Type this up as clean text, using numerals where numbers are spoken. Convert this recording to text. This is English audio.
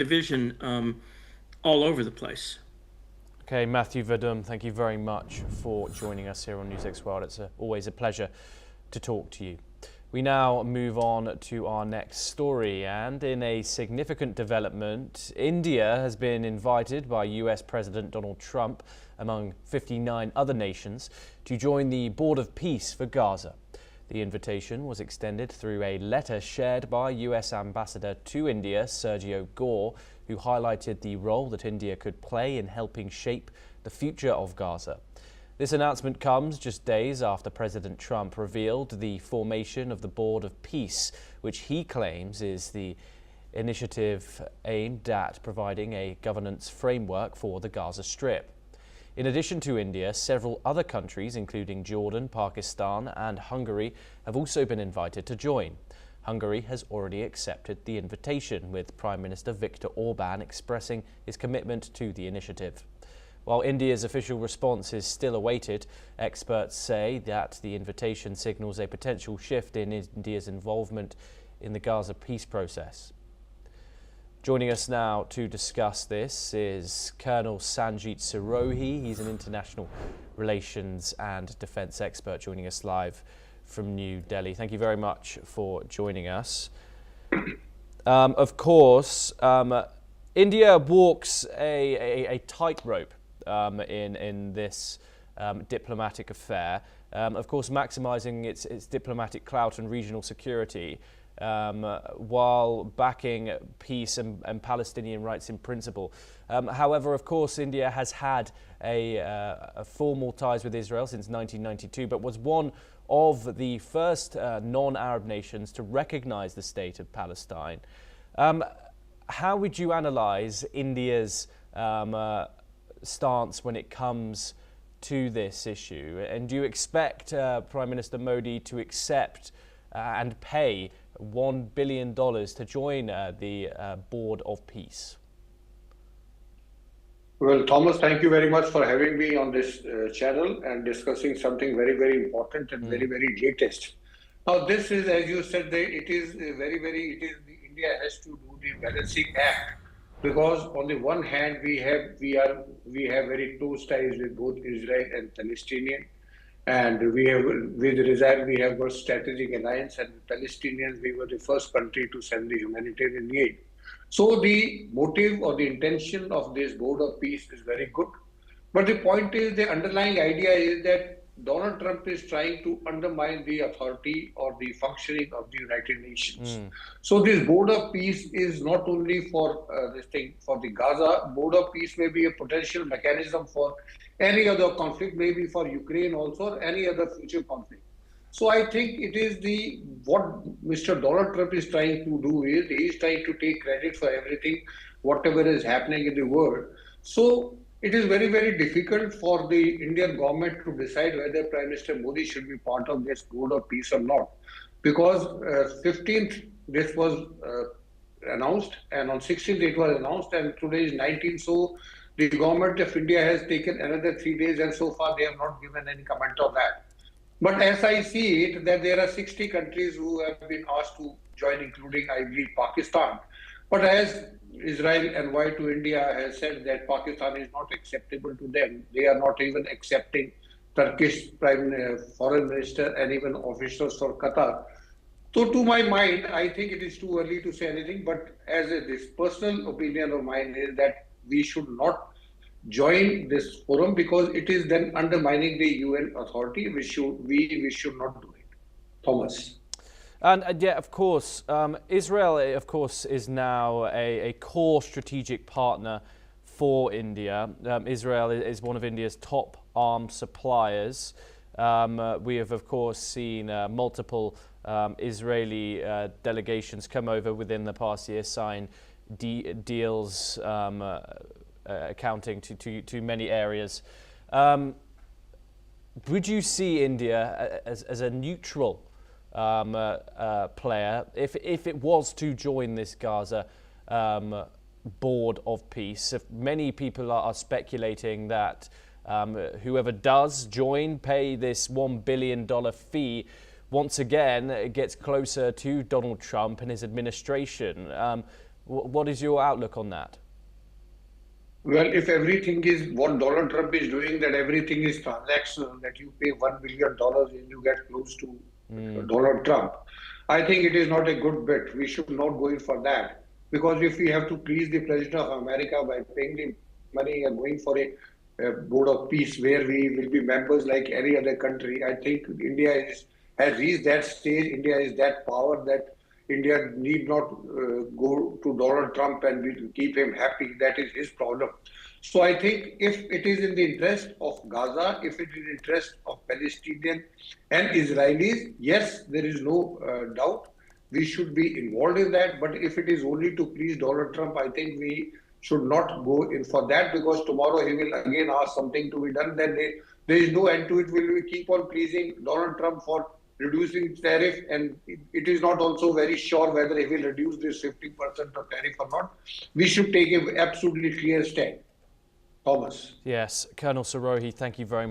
division all over the place. Okay, Matthew Verdum, thank you very much for joining us here on News X World. It's always a pleasure to talk to you. We now move on to our next story, and in a significant development, India has been invited by US President Donald Trump, among 59 other nations, to join the Board of Peace for Gaza. The invitation was extended through a letter shared by US Ambassador to India, Sergio Gore, who highlighted the role that India could play in helping shape the future of Gaza. This announcement comes just days after President Trump revealed the formation of the Board of Peace, which he claims is the initiative aimed at providing a governance framework for the Gaza Strip. In addition to India, several other countries, including Jordan, Pakistan and Hungary, have also been invited to join. Hungary has already accepted the invitation, with Prime Minister Viktor Orban expressing his commitment to the initiative. While India's official response is still awaited, experts say that the invitation signals a potential shift in India's involvement in the Gaza peace process. Joining us now to discuss this is Colonel Sanjeet Sirohi. He's an international relations and defence expert, joining us live from New Delhi. Thank you very much for joining us. Of course, India walks a tightrope in this diplomatic affair, of course maximising its diplomatic clout and regional security, while backing peace and Palestinian rights in principle. However, of course, India has had a formal ties with Israel since 1992, but was one of the first non-Arab nations to recognise the state of Palestine. How would you analyse India's stance when it comes to this issue? And do you expect Prime Minister Modi to accept and pay $1 billion to join the Board of Peace? Well, Thomas, thank you very much for having me on this channel and discussing something very, very important and very, very latest. Now, this is, as you said, India has to do the balancing act, because on the one hand we have very close ties with both Israel and Palestinian, and we have with Israel we have got strategic alliance, and with Palestinians we were the first country to send the humanitarian aid. So the motive or the intention of this Board of Peace is very good. But the point is, the underlying idea is that Donald Trump is trying to undermine the authority or the functioning of the United Nations. So this Board of Peace is not only for for the Gaza. Board of Peace may be a potential mechanism for any other conflict, maybe for Ukraine also, or any other future conflict. So I think it is what Mr. Donald Trump is trying to do is he is trying to take credit for everything, whatever is happening in the world. So it is very, very difficult for the Indian government to decide whether Prime Minister Modi should be part of this Board of Peace or not. Because 15th this was announced, and on 16th it was announced, and today is 19th. So the government of India has taken another 3 days, and so far they have not given any comment on that. But as I see it, that there are 60 countries who have been asked to join, including, I believe, Pakistan. But as Israel envoy to India has said that Pakistan is not acceptable to them, they are not even accepting Turkish foreign minister and even officials for Qatar. So to my mind, I think it is too early to say anything, but as this personal opinion of mine is that we should not join this forum, because it is then undermining the UN authority. We should not do it. Thomas. And yeah, of course, Israel, of course, is now a core strategic partner for India. Israel is one of India's top arms suppliers. We have, of course, seen multiple Israeli delegations come over within the past year, sign deals accounting to many areas. Would you see India as a neutral player if it was to join this Gaza Board of Peace? If many people are speculating that whoever does join, pay this $1 billion fee, once again it gets closer to Donald Trump and his administration. What is your outlook on that? Well, if everything is what Donald Trump is doing, that everything is transactional, that you pay $1 billion and you get close to Donald Trump, I think it is not a good bet. We should not go in for that. Because if we have to please the President of America by paying the money and going for a board of peace where we will be members like any other country, I think has reached that stage. India is that power that India need not go to Donald Trump and we keep him happy. That is his problem. So I think if it is in the interest of Gaza, if it is in the interest of Palestinians and Israelis, yes, there is no doubt we should be involved in that. But if it is only to please Donald Trump, I think we should not go in for that, because tomorrow he will again ask something to be done. Then there is no end to it. Will we keep on pleasing Donald Trump for reducing tariff? And it is not also very sure whether he will reduce this 50% of tariff or not. We should take an absolutely clear stand. Thomas. Yes, Colonel Sarohi, thank you very much.